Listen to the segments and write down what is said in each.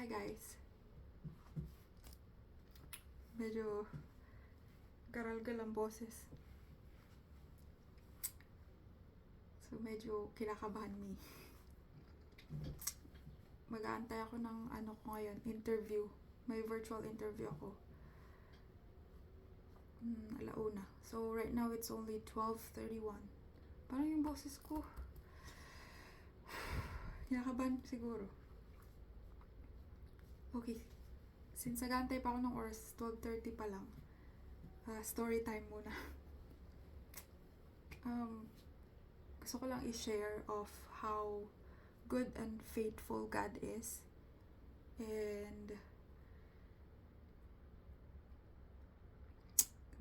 Hi guys. Medyo garalgal ang boses. So medyo kinakabahan me. Mag-aantay ako ng ko ngayon, interview. May virtual interview ako. Alauna. So right now it's only 12:31. Parang yung boses ko kinakabahan siguro. Okay. Since nag-aantay pa ako ng oras, 12:30 pa lang. Story time muna. Gusto ko lang i-share of how good and faithful God is. And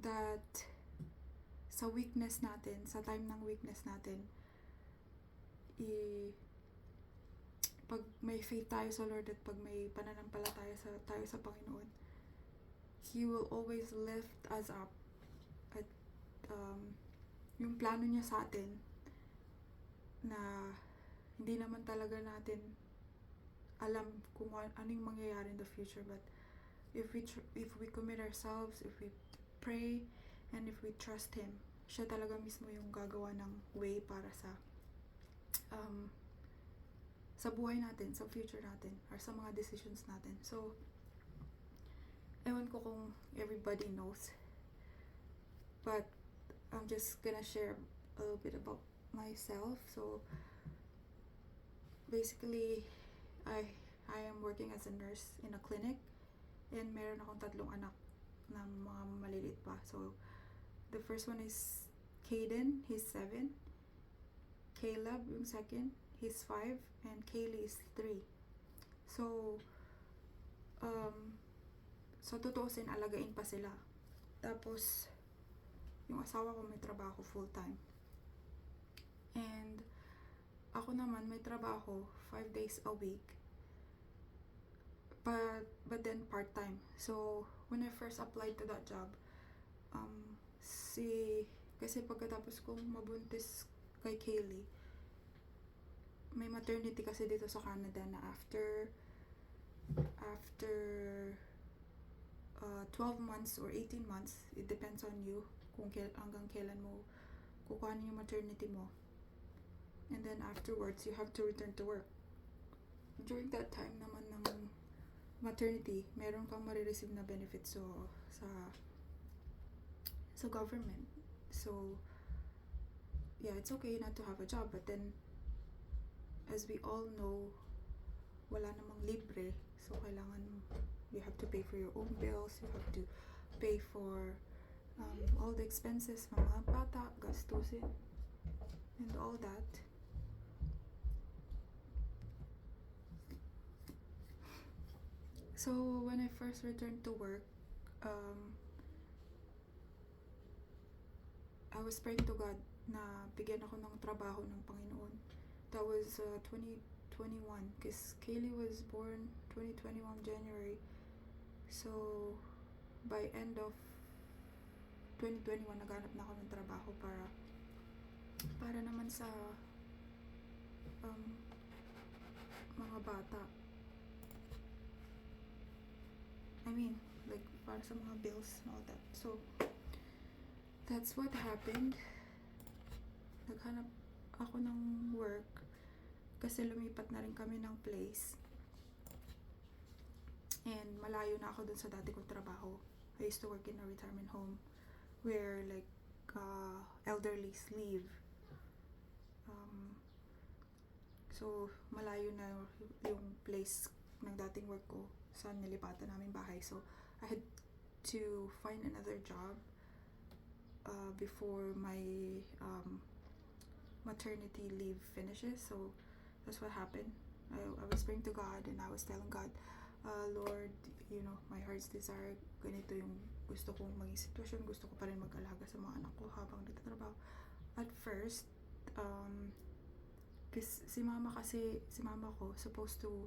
that sa weakness natin, sa time ng weakness natin, pag may faith tayo sa Lord at pag may pananampalataya tayo sa Panginoon, He will always lift us up. At yung plano niya sa atin na hindi naman talaga natin alam kung ano yung mangyayari in the future, but if we commit ourselves, if we pray, and if we trust Him, siya talaga mismo yung gagawa ng way para sa buhay natin, sa future natin, or sa mga decisions natin. So, ewan ko kung everybody knows, but I'm just gonna share a little bit about myself. So, basically, I am working as a nurse in a clinic, and meron akong 3 anak na mga maliliit pa. So, the first one is Caden, he's 7. Caleb, yung second, he's 5. And Kaylee is 3. So, sa tutuusin, alagain pa sila. Tapos, yung asawa ko may trabaho full-time. And, ako naman may trabaho 5 days a week. But then part-time. So, when I first applied to that job, kasi pagkatapos kong mabuntis kay Kaylee, may maternity kasi dito sa Canada na after 12 months or 18 months, it depends on you kung hanggang kailan mo kukuhanin yung maternity mo. And then afterwards, you have to return to work. During that time naman ng maternity, meron kang marireceive na benefits sa government. So, yeah, it's okay not to have a job, but then as we all know, wala namang libre. So, you have to pay for your own bills, you have to pay for all the expenses, mga bata, gastusin, and all that. So, when I first returned to work, I was praying to God na bigyan ako ng trabaho ng Panginoon. That was 2021, because Kaylee was born 2021 January. So, by end of 2021, naghanap na ako ng trabaho para naman sa mga bata. I mean, like, para sa mga bills and all that. So, that's what happened. Naghanap ako ng work kasi lumipat na rin kami ng place. And malayo na ako dun sa dati kong trabaho. I used to work in a retirement home where like elderlies live. So malayo na yung place ng dating work ko sa nilipatan namin bahay. So I had to find another job before my maternity leave finishes. So that's what happened. I was praying to God and I was telling God, Lord, my heart's desire, ganito yung gusto kong maging sitwasyon. Gusto ko pa rin mag-alaga sa mga anak ko habang nagtatrabaho. At first, kasi si mama ko supposed to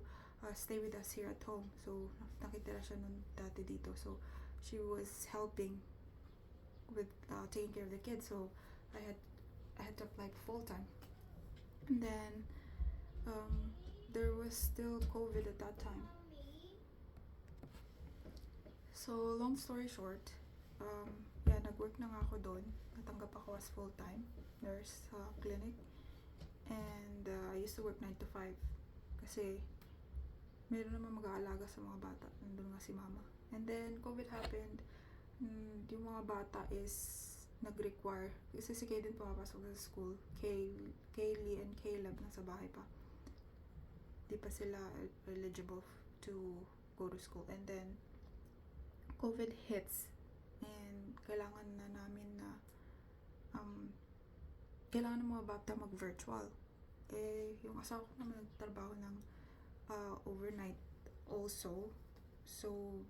stay with us here at home. So nakitira siya nun dati dito. So she was helping with taking care of the kids. So I had to apply full time. And then there was still COVID at that time. So, long story short, yeah, nag-work na nga ako doon. Natanggap ako as full-time nurse sa clinic. And I used to work 9 to 5 kasi meron naman mag-aalaga sa mga bata. Nandun nga si mama. And then, COVID happened. Yung mga bata is nag-require, kasi si Kaden pumapasok sa school. Kaylee and Caleb nasa bahay pa. Di pa sila eligible to go to school. And then, COVID hits. And kailangan na namin na kailangan ng mga bata mag-virtual. Yung asawa ko naman nagtrabaho ng overnight also. So,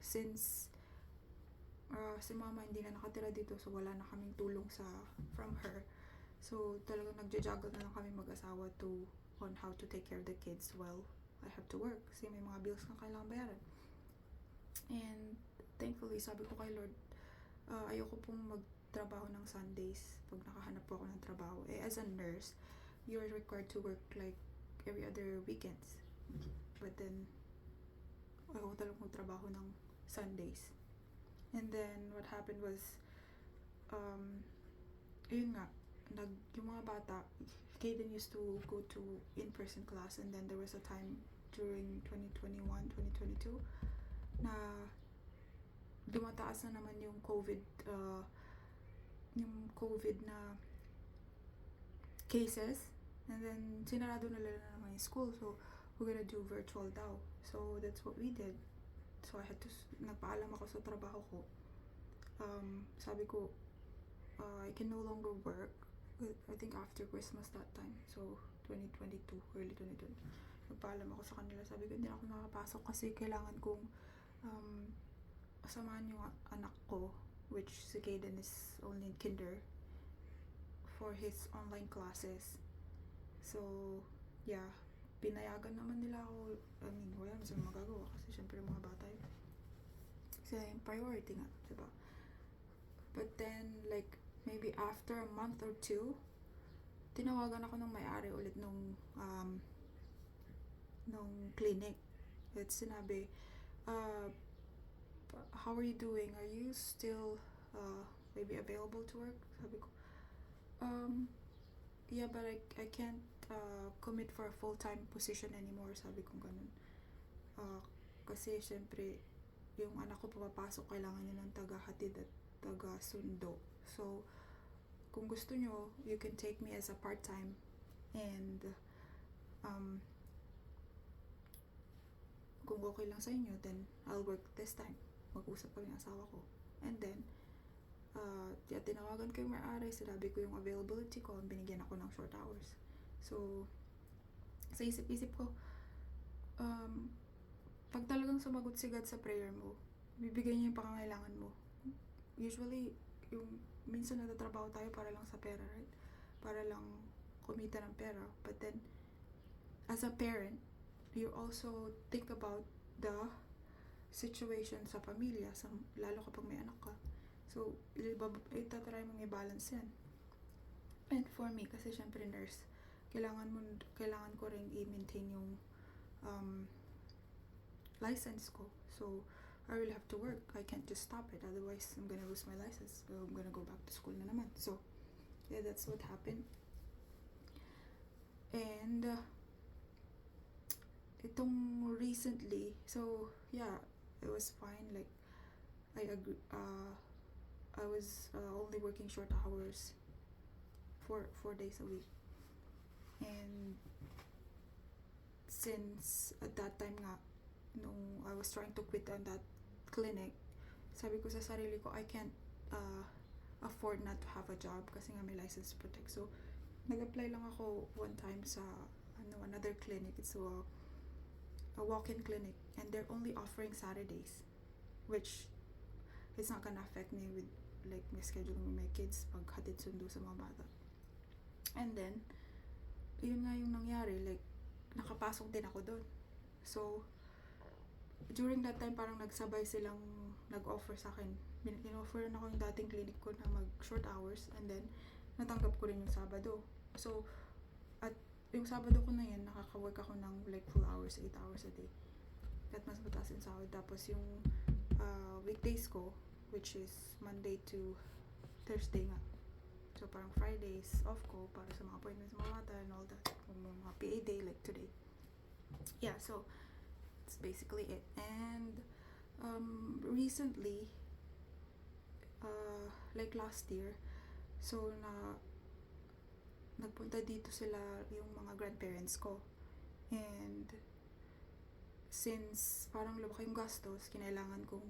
since si mama hindi na nakatira dito, so wala na kaming tulong from her. So, talagang nagja-juggle na lang kami mag-asawa on how to take care of the kids while I have to work. Kasi may mga bills na kailangan bayaran. And thankfully, sabi ko kay Lord, ayoko pong magtrabaho ng Sundays pag nakahanap po ako ng trabaho. As a nurse, you're required to work like every other weekends. But then, ayoko talagang magtrabaho ng Sundays. And then, what happened was, yun nga, yung mga bata, Kaden used to go to in-person class, and then there was a time during 2021, 2022, na dumataas na naman yung COVID na cases, and then sinarado na naman yung school, so we're gonna do virtual daw. So that's what we did. So I had to, nagpaalam ako sa trabaho ko. Sabi ko, I can no longer work. I think after Christmas that time. So 2022, early 2020. Nagpaalam ako sa kanila. Sabi ko, hindi ako makapasok kasi kailangan kong samahan yung anak ko, which si Kaden is only in kinder, for his online classes. So, yeah, pinayagan naman nila ako. I mean, wala naman sila magagawa kasi syempre mga bata yun. Kasi yung priority nga, diba? But then, like, maybe after a month or two, tinawagan ako ng may-ari ulit nung clinic. At sinabi, how are you doing? Are you still maybe available to work? Sabi ko, yeah, but I can't commit for a full-time position anymore. Sabi ko ganun. Kasi syempre, yung anak ko papapasok, kailangan niya ng taga-hatid at taga-sundo. So, kung gusto nyo, you can take me as a part-time, and kung okay lang sa inyo, then I'll work this time. Mag-usap kami ng asawa ko. And then, tinawagan ko yung may-ari, sinabi ko yung availability ko, binigyan ako ng short hours. So, sa isip-isip ko, pag talagang sumagot si God sa prayer mo, bibigay niya yung pangangailangan mo. Usually, yung minsan natatrabaho tayo para lang sa pera, right? Para lang kumita ng pera. But then, as a parent, you also think about the situation sa pamilya, lalo kapag may anak ka. So, itatry mong i-balance yan. And for me, kasi syempre nurse, kailangan ko rin i-maintain yung license ko. So, I will have to work. I can't just stop it. Otherwise, I'm gonna lose my license. So, I'm gonna go back to school na naman. So, yeah, that's what happened. And, itong recently, so, yeah, it was fine. Like, I agree. I was only working short hours, 4 days a week. And since at that time nga, nung I was trying to quit on that clinic, sabi ko sa sarili ko, I can't afford not to have a job kasi nga may license to protect. So, nag-apply lang ako one time sa another clinic. It's a walk-in clinic, and they're only offering Saturdays, which it's not gonna affect me with like my schedule with my kids pag hatid sundo sa mga bata. And then, yun nga yung nangyari, like nakapasok din ako doon. So, during that time, parang nagsabay silang nag-offer sa akin. In-offeran ako yung dating clinic ko na mag-short hours, and then natanggap ko rin yung Sabado. So, at yung Sabado ko na yun, nakaka-work ako ng like full hours, 8 hours a day. at mas mataas yung sahod. Tapos yung weekdays ko, which is Monday to Thursday nga. So parang Fridays off ko para sa mga appointments sa mga bata and all that. Kung may mga PA day like today. Yeah, so that's basically it. And recently, like last year, so nagpunta dito sila yung mga grandparents ko. And since parang lumaki yung gastos, kinailangan kong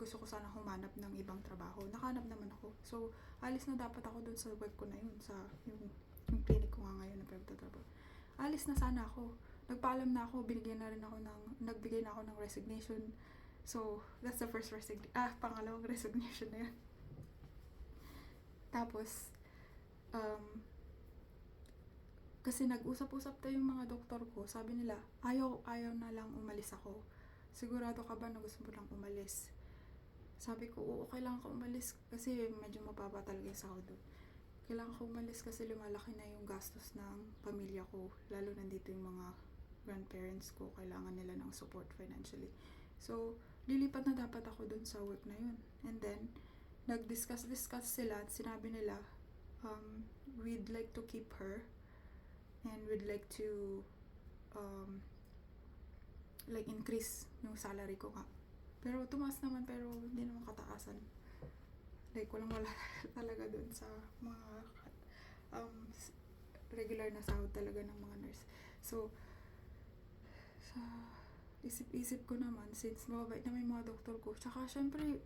gusto ko sana humanap ng ibang trabaho. Nakahanap naman ako. So, alis na dapat ako dun sa work ko na yun, sa yung clinic ko nga ngayon na pinagtatrabaho. Alis na sana ako. Nagpaalam na ako, nagbigay na ako ng resignation. So, that's the first pangalawang resignation na yun. Tapos, kasi nag-usap-usap tayo yung mga doktor ko. Sabi nila, ayaw na lang umalis ako. Sigurado ka ba na gusto mo lang umalis? Sabi ko, oo, kailangan ko umalis kasi medyo mababa talaga yung sahod doon. Kailangan ko umalis kasi lumalaki na yung gastos ng pamilya ko. Lalo nandito yung mga grandparents ko. Kailangan nila ng support financially. So, lilipat na dapat ako doon sa work na yun. And then, nag-discuss sila at sinabi nila, we'd like to keep her and we'd like to like increase yung salary ko nga. Pero tumaas naman, pero hindi naman kataasan. Like walang-wala talaga dun sa mga regular na sahod talaga ng mga nurse. So, sa isip-isip ko naman, since mababait naman yung mga doktor ko, tsaka syempre,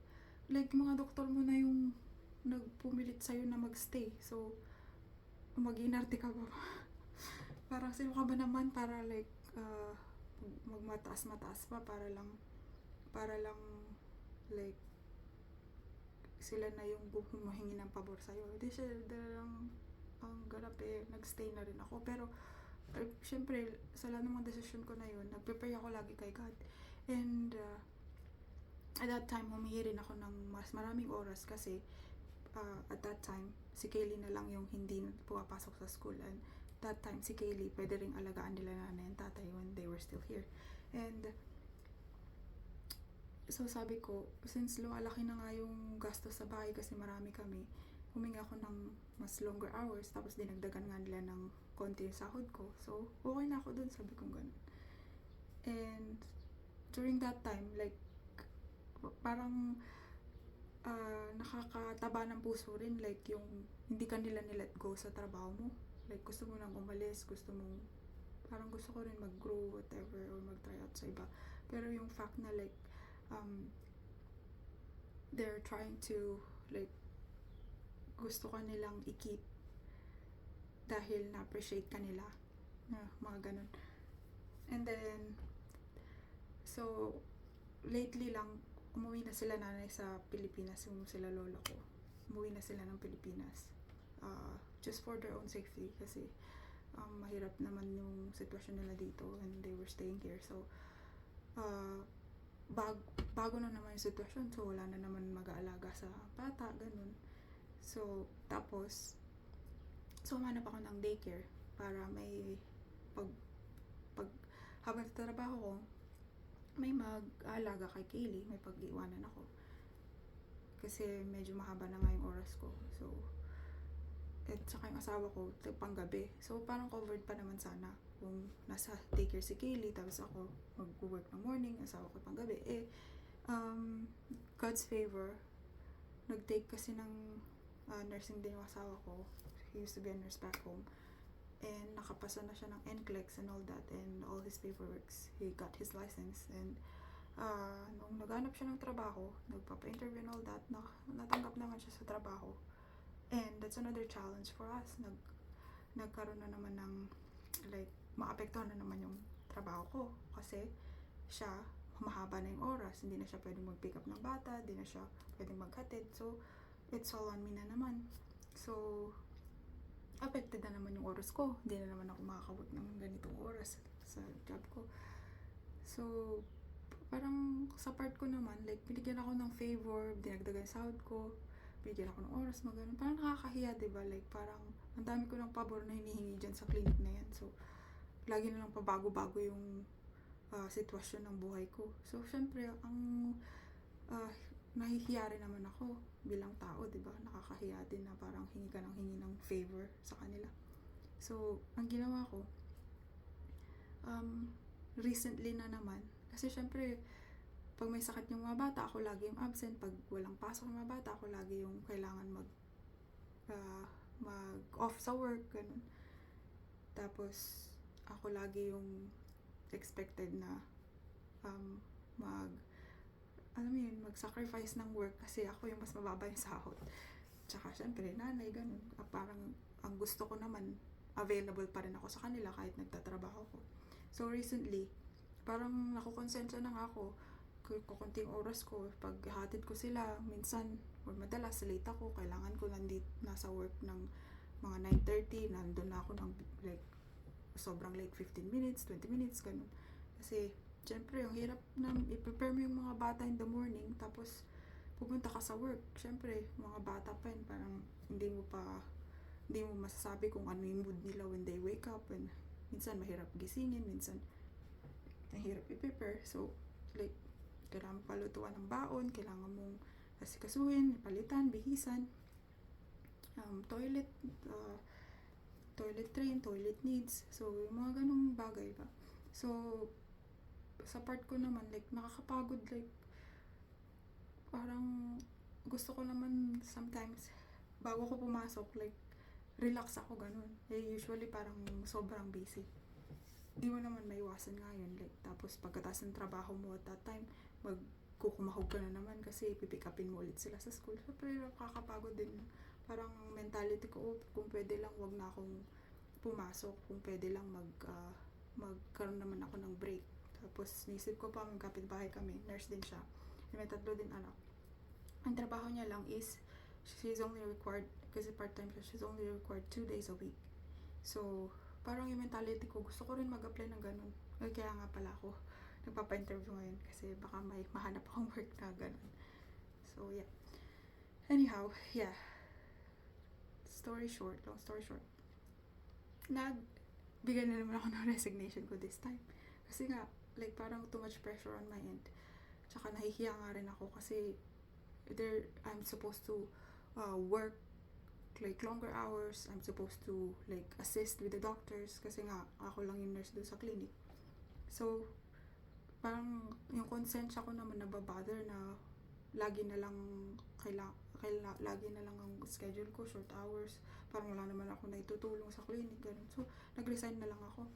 like mga doktor mo na yung nagpumilit sa'yo na magstay. So, mag-inarte ka ba? Parang sino ka ba naman para like magmataas-mataas pa para lang like sila na yung humihingi ng pabor sa'yo. Hindi siya lang ang ganap nagstay na rin ako. Pero syempre sa lahat ng mga desisyon ko na yun, nagpe-pray ako lagi kay God. And at that time humihingi rin ako ng mas maraming oras kasi at that time si Kaylee na lang yung hindi pumapasok sa school, and that time si Kaylee pwede ring alagaan nila nanay and tatay when they were still here. And so sabi ko, since lumalaki na nga yung gastos sa bahay kasi marami kami, huminga ako ng mas longer hours, tapos dinagdagan nga nila ng konti yung sahod ko. So okay na ako dun, sabi kong ganun. And during that time, like parang nakakataba ng puso rin, like yung hindi ka nila nilet go sa trabaho mo. Like gusto mo nang umalis, parang gusto ko rin mag-grow whatever or mag-try out sa iba. Pero yung fact na like they're trying to like gusto ka nilang i-keep dahil na-appreciate ka nila, mga ganun. And then so lately lang umuwi na sila nanay sa Pilipinas, yung sila lola ko. Umuwi na sila ng Pilipinas. Just for their own safety kasi mahirap naman yung sitwasyon nila dito and they were staying here. So, bago na naman yung sitwasyon. So, wala na naman mag-aalaga sa bata, ganun. So, tapos, humanap ako ng daycare para may habang nagtatrabaho ko, may mag-aalaga kay Kaylee, may pag-iwanan ako. Kasi medyo mahaba na nga yung oras ko. So, at saka yung asawa ko, panggabi. So, parang covered pa naman sana kung nasa daycare si Kaylee, tapos ako mag-work ng morning, asawa ko panggabi. God's favor, nag-take kasi ng nursing din yung asawa ko. He used to be a nurse back home. And nakapasa na siya ng NCLEX and all that, and all his paperworks. He got his license. And nung naghanap siya ng trabaho, nagpapa-interview and all that, natanggap naman siya sa trabaho. And that's another challenge for us. Nagkaroon na naman ng like, maapektuhan na naman yung trabaho ko kasi siya, mahaba na yung oras, hindi na siya pwedeng mag-pick up ng bata, hindi na siya pwedeng maghatid. So, it's all on me na naman. So, affected na naman yung oras ko. Hindi na naman ako makaka-work ng ganitong oras sa job ko. So, parang sa part ko naman, like, binigyan ako ng favor, dinagdagan sahod ko, binigyan ako ng oras, magano. Parang nakakahiya, diba? Like, parang, ang dami ko ng pabor na hinihingi dyan sa clinic na yan. So, lagi na lang pabago-bago yung sitwasyon ng buhay ko. So, syempre, nahihiya rin naman ako bilang tao, di ba? Nakakahiya din na parang hingi ka ng hingi ng favor sa kanila. So, ang ginawa ko, recently na naman, kasi syempre, pag may sakit yung mga bata, ako lagi yung absent. Pag walang pasok yung mga bata, ako lagi yung kailangan mag-off sa work, ganun. Tapos, ako lagi yung expected na mag-sacrifice ng work kasi ako yung mas mababa yung sahod. Tsaka, syempre, nanay, ganun. Parang, ang gusto ko naman, available pa rin ako sa kanila kahit nagtatrabaho ko. So, recently, parang nakukonsensya na nga ako, kukunting oras ko, pag hatid ko sila, minsan, or madalas, late ako, kailangan ko nasa work ng mga 9:30, nandun na ako ng like, sobrang late, 15 minutes, 20 minutes, ganun. Kasi, syempre, yung hirap na i-prepare mo yung mga bata in the morning, tapos, pupunta ka sa work, syempre, mga bata pa yun, parang, hindi mo masasabi kung ano yung mood nila when they wake up, and minsan, mahirap gisingin, minsan, mahirap i-prepare, so, like, kailangan palutuan ng baon, kailangan mong asikasuhin, palitan, bihisan, toilet train, toilet needs, so yung mga ganung bagay ba. So, sa part ko naman, like, nakakapagod, like, parang gusto ko naman sometimes, bago ko pumasok, like, relax ako, ganun. Usually parang sobrang busy. Di mo naman maiwasan nga yun, like, tapos pagkatapos ng trabaho mo at that time, magkukumahog ka na naman kasi pipick upin mo ulit sila sa school. So, pero kakapagod din. Parang mentality ko, kung pwede lang, wag na akong pumasok. Kung pwede lang, magkaroon naman ako ng break. Tapos, nisip ko pa, magkapit-bahay kami. Nurse din siya. May 3 din anak. Ang trabaho niya lang is, she's only required, kasi part-time siya, she's only required 2 days a week. So, parang yung mentality ko, gusto ko rin mag-apply ng ganun. Kaya nga pala ako nagpapa-interview ngayon kasi baka may mahanap akong work na ganun. So, yeah. Anyhow, yeah. Long story short. Nagbigay na naman ako ng resignation ko this time. Kasi nga, like, parang too much pressure on my end. Tsaka nahihiya nga rin ako kasi I'm supposed to work like longer hours. I'm supposed to like assist with the doctors kasi nga ako lang yung nurse doon sa clinic. So, parang yung konsensya ko naman nababother na lagi na lang lagi na lang ang schedule ko, short hours. Parang wala naman ako na itutulong sa clinic, ganun. So, nag-resign na lang ako.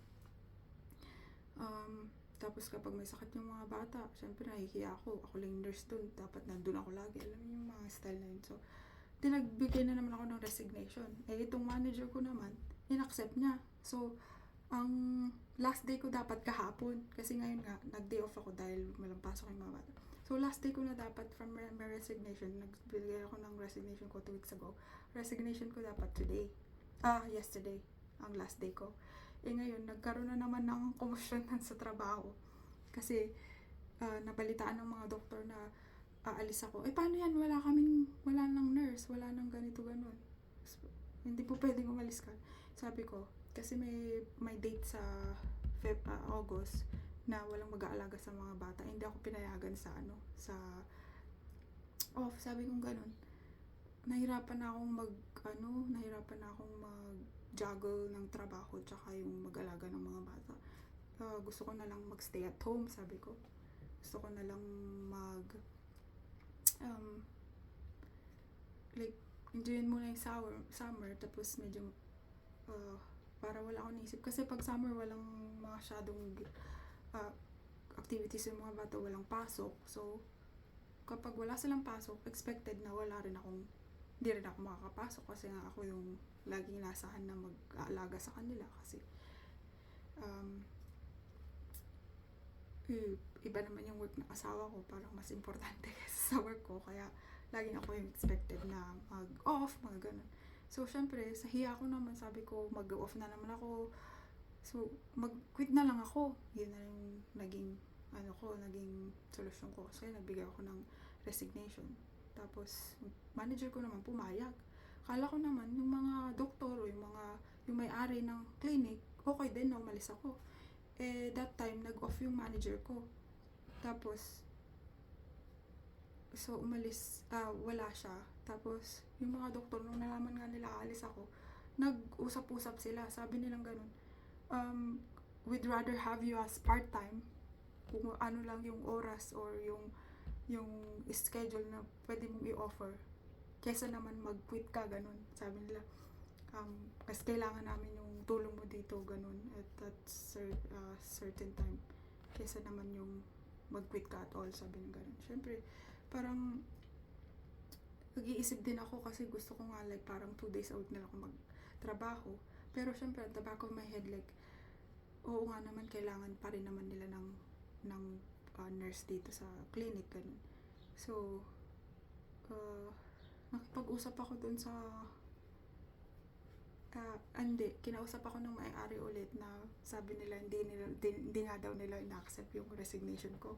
Tapos kapag may sakit yung mga bata, syempre nahihiya ako. Ako lang yung nurse doon. Dapat nandun ako lagi. Alam niyo yung mga style na yun. So, nagbigay na naman ako ng resignation. Itong manager ko naman, in-accept niya. So, ang last day ko dapat kahapon. Kasi ngayon nga, nag-day off ako dahil walang pasok yung mga bata. So, last day ko na dapat from my resignation. Nagbigay ako ng resignation ko 2 weeks ago. Resignation ko dapat today. Yesterday. Ang last day ko. Ngayon, nagkaroon na naman ng komosyonan sa trabaho. Kasi, nabalitaan ng mga doktor na aalis ako. Paano yan? Wala nang nurse, wala nang ganito, ganon. So, hindi po pwedeng umalis ka. Sabi ko, kasi may date sa August na walang mag-aalaga sa mga bata. Hindi ako pinayagan sa off. Sabi kong ganon. Nahirapan na akong mag-juggle ng trabaho tsaka yung mag-alaga ng mga bata. Gusto ko na lang mag-stay at home, sabi ko. Gusto ko na lang like, enjoyin muna yung summer, tapos medyo, para wala akong naisip. Kasi pag summer, walang masyadong activities yung mga bata, walang pasok. So, kapag wala silang pasok, expected na hindi rin ako makakapasok kasi nga ako yung laging inasahan na mag-aalaga sa kanila kasi iba naman yung work ng asawa ko, parang mas importante kaysa sa work ko, kaya laging ako yung expected na mag-off, mga ganun. So, syempre, sa hiya ko naman, sabi ko, mag-off na naman ako. So, mag-quit na lang ako. Yun na yung naging solusyon ko. Kasi nagbigay ako ng resignation. Tapos, manager ko naman pumayag. Kala ko naman, yung mga doktor o yung may-ari ng clinic, okay din na umalis ako. That time, nag-off yung manager ko. Tapos, so umalis, wala siya. Tapos, yung mga doktor, nung nalaman nga nila aalis ako, nag-usap-usap sila. Sabi nilang ganun, we'd rather have you as part-time, kung ano lang yung oras or yung schedule na pwede mong i-offer, kesa naman mag-quit ka, ganun. Sabi nila, kasi kailangan namin yung tulong mo dito, ganun, at that certain time, kesa naman yung mag-quit ka at all, sabi nila ganun. Syempre, parang nag-iisip din ako kasi gusto ko nga like parang 2 days out na lang ako magtrabaho. Pero syempre, at the back of my head, like, oo nga naman, kailangan pa rin naman nila ng nurse dito sa clinic, ganun. So, nakipag-usap ako dun sa kinausap ako ng may-ari ulit na sabi nila hindi nga daw nila ina-accept yung resignation ko.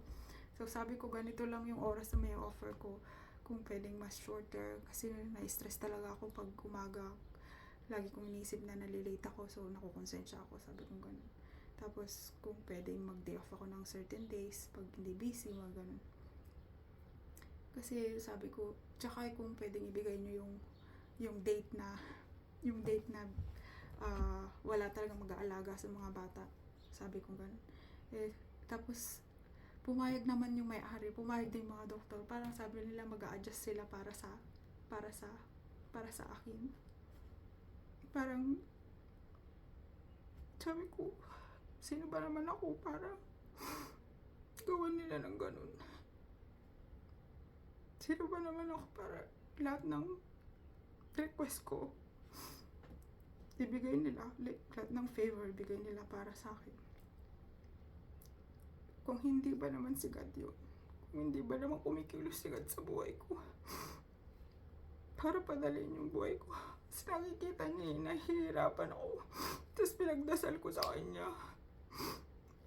So sabi ko, ganito lang yung oras na may offer ko, kung pwedeng mas shorter, kasi na-stress talaga ako pag umaga. Lagi kong inisip na nalilate ako, so nakukonsensya ako, sabi ko ganun. Tapos kung pwedeng mag-day off ako ng certain days pag hindi busy, mga ganun. Kasi sabi ko, tsaka kung pwedeng ibigay nyo yung date na wala talagang mag-aalaga sa mga bata, sabi ko ganun. Tapos pumayag naman yung may-ari, pumayag din yung mga doktor. Parang sabi nila mag-a-adjust sila para sa akin. Parang sabi ko, sino ba naman ako para gawan nila ng ganun? Sino ba naman ako para lahat ng request ko ibigay nila, like lahat ng favor ibigay nila para sa akin? Kung hindi ba naman si God yun? Kung hindi ba naman kumikilos si God sa buhay ko para padalhin yung buhay ko? Kasi nakikita niya, nahihirapan ako. Tapos pinagdasal ko sa kanya,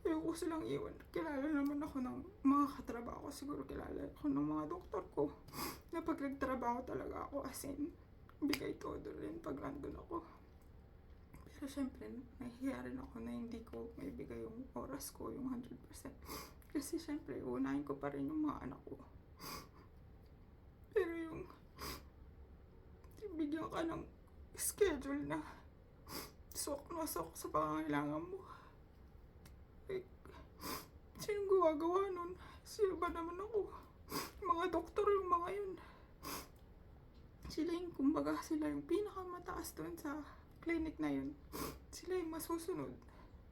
ayoko silang iwan. Kilala naman ako ng mga katrabaho ko. Siguro kilala ako ng mga doktor ko na pag nagtrabaho talaga ako, as in, bigay todo rin pag nandun ako. Pero syempre, nahihiya rin ako na hindi ko maibigay yung oras ko, yung 100%. Kasi syempre, unahin ko pa rin yung mga anak ko. Pero yung bigyan ka ng schedule na sok na sok sa pangangailangan mo, like, sinong gumagawa nun? Sino ba naman ako? Mga doktor yung mga yun. Sila yung, kumbaga, sila yung pinakamataas doon sa clinic na yun. Sila yung masusunod.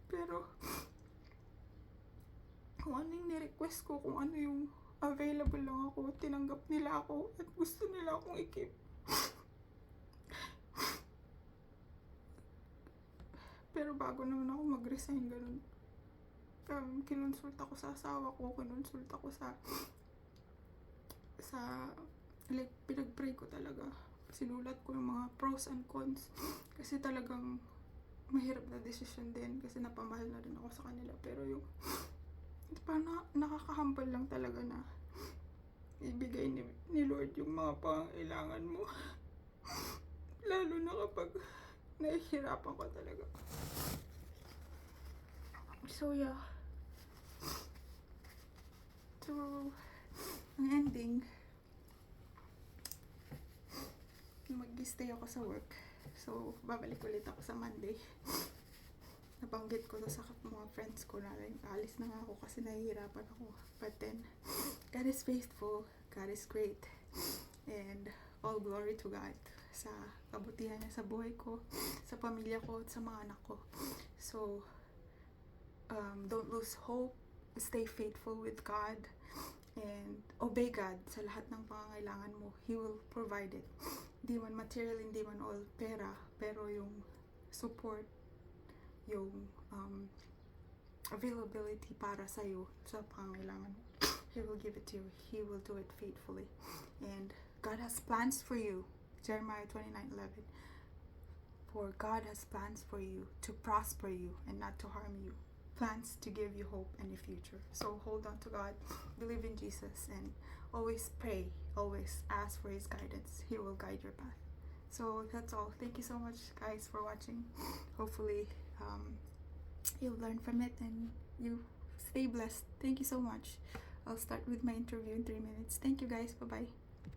Pero kung ano yung ni-request ko, kung ano yung available lang ako, tinanggap nila ako at gusto nila akong i-keep. Pero bago naman ako mag-resign, ganun, kinonsult ako sa asawa ko, kinonsult ako sa like, pinag-pray ko talaga. Sinulat ko yung mga pros and cons. Kasi talagang mahirap na decision din kasi napamahal na rin ako sa kanila. Pero yung parang nakakahambal lang talaga na ibigay ni Lord yung mga pangailangan mo. Lalo na kapag nahihirapan ka talaga. So yeah. So, ang ending, mag-stay ako sa work. So, babalik ulit ako sa Monday. Nabanggit ko to sa mga friends ko na alis na nga ako kasi nahihirapan ako. But then, God is faithful. God is great. And all glory to God sa kabutihan niya sa buhay ko, sa pamilya ko, at sa mga anak ko. So, don't lose hope. Stay faithful with God. And obey God sa lahat ng pangangailangan mo. He will provide it. Hindi man material, hindi man all pera, pero yung support, yung availability para sa'yo sa pangangailangan mo, He will give it to you. He will do it faithfully. And God has plans for you. Jeremiah 29:11. For God has plans for you to prosper you and not to harm you. Plans to give you hope and a future. So hold on to God, believe in Jesus, and always pray, always ask for His guidance. He will guide your path. So that's all. Thank you so much, guys, for watching. Hopefully you'll learn from it, and you stay blessed. Thank you so much. I'll start with my interview in 3 minutes. Thank you guys. Bye bye.